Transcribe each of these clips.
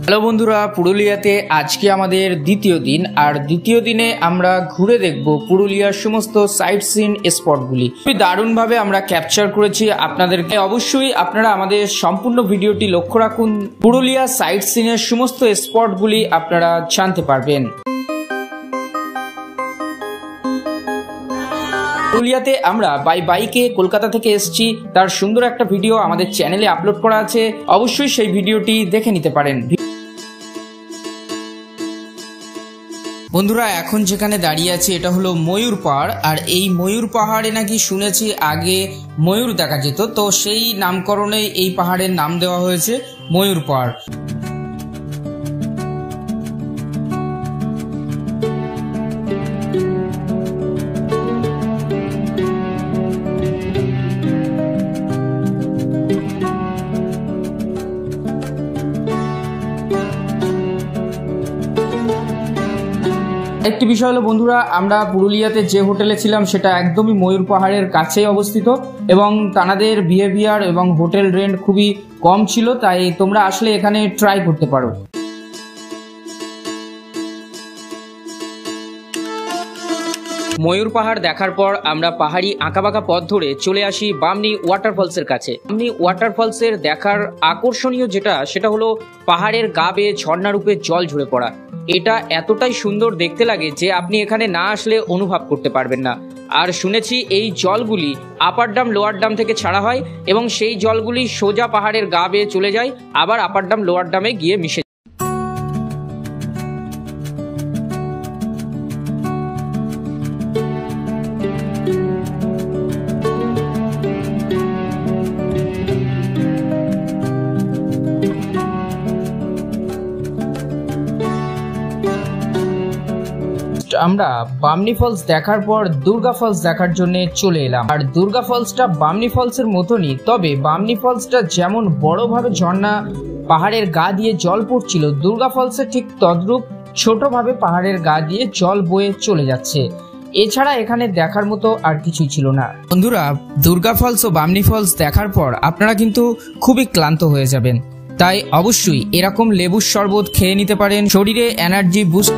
Hello বন্ধুরা, পুরুলিয়াতে আজকে আমাদের দ্বিতীয় দিন। আর দ্বিতীয় দিনে আমরা ঘুরে দেখব পুরুলিয়ার সমস্ত সাইট সিন স্পটগুলি। খুবই দারুণভাবে আমরা ক্যাপচার করেছি আপনাদেরকে। অবশ্যই আপনারা আমাদের সম্পূর্ণ ভিডিওটি লক্ষ্য রাখুন, পুরুলিয়া সাইট সিনের সমস্ত স্পটগুলি আপনারা জানতে পারবেন। পুরুলিয়াতে আমরা বাইকে কলকাতা থেকে এসেছি, তার সুন্দর একটা ভিডিও আমাদের চ্যানেলে আপলোড করা আছে, অবশ্যই সেই ভিডিওটি দেখে নিতে পারেন। বন্ধুরা, এখন যেখানে দাঁড়িয়ে আছি এটা হলো ময়ূর পাহাড়। আর এই ময়ূর পাহাড়ে নাকি শুনেছি আগে ময়ূর দেখা যেত, তো সেই নামকরণে এই পাহাড়ের নাম দেওয়া হয়েছে ময়ূর পাহাড়। একটি বিষয় হলো বন্ধুরা, আমরা পুরুলিয়াতে যে হোটেলে ছিলাম সেটা একদমই ময়ূর পাহাড়ের কাছেই অবস্থিত এবং তাদের বিহেভিয়ার এবং হোটেল রেন্ট খুবই কম ছিল, তাই তোমরা আসলে এখানে ট্রাই করতে পারো। ময়ূর পাহাড় দেখার পর আমরা পাহাড়ি আঁকাবাঁকা পথ ধরে চলে আসি বামনি ওয়াটারফলসের কাছে। বামনি ওয়াটারফলসের দেখার আকর্ষণীয় সেটা হলো পাহাড়ের গা বেয়ে ঝর্ণারূপে জল ঝরে পড়া। এটা এতটাই সুন্দর দেখতে লাগে যে আপনি এখানে না আসলে অনুভব করতে পারবেন না। আর শুনেছি এই জলগুলি আপার ডাম লোয়ার ডাম থেকে ছাড়া হয় এবং সেই জলগুলি সোজা পাহাড়ের গা বেয়ে চলে যায়, আবার আপার ডাম লোয়ার ডামে গিয়ে মিশে। আমরা বামনি ফলস দেখার পর দুর্গা ফলস দেখার জন্য চলে এলাম। আর দুর্গা ফলসটা বামনি ফলসের মতনই, তবে বামনি ফলসটা যেমন বড়ভাবে ঝর্ণা পাহাড়ের গা দিয়ে জল পড়ছিল, দুর্গা ফলসের ঠিক তদ্রূপ ছোটভাবে পাহাড়ের গা দিয়ে জল বয়ে চলে যাচ্ছে। এছাড়া এখানে দেখার মতো আর কিছুই ছিল না। বন্ধুরা, দুর্গা ফলস ও বামনি ফলস দেখার পর আপনারা কিন্তু খুবই ক্লান্ত হয়ে যাবেন, তাই অবশ্যই এরকম লেবুর শরবত খেয়ে নিতে পারেন, শরীরে এনার্জি বুস্ট।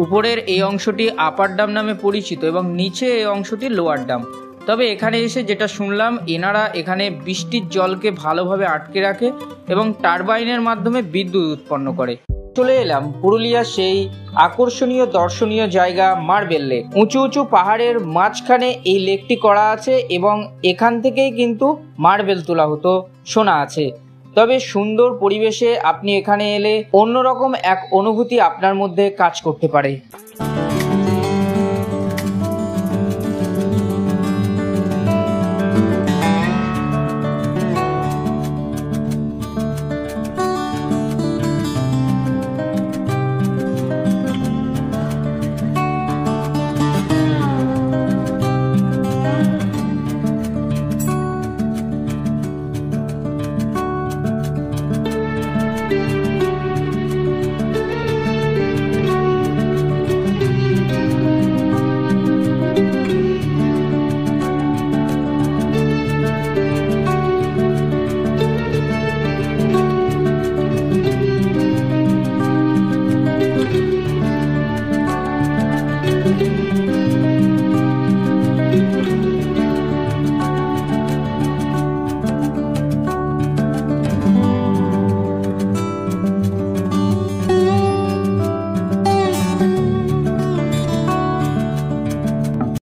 উপরের এই অংশটি আপার ডাম নামে পরিচিত এবং নিচে এই অংশটি লোয়ার ডাম। তবে এখানে এসে যেটা শুনলাম, এনারা এখানে বৃষ্টির জলকে ভালোভাবে আটকে রাখে এবং টারবাইনের মাধ্যমে বিদ্যুৎ উৎপন্ন করে। চলে এলাম পুরুলিয়া সেই আকর্ষণীয় দর্শনীয় জায়গা মার্বেল লেক। উঁচু উঁচু পাহাড়ের মাঝখানে এই লেকটি করা আছে এবং এখান থেকেই কিন্তু মার্বেল তোলা হতো শোনা আছে। তবে সুন্দর পরিবেশে আপনি এখানে এলে অন্যরকম এক অনুভূতি আপনার মধ্যে কাজ করতে পারে।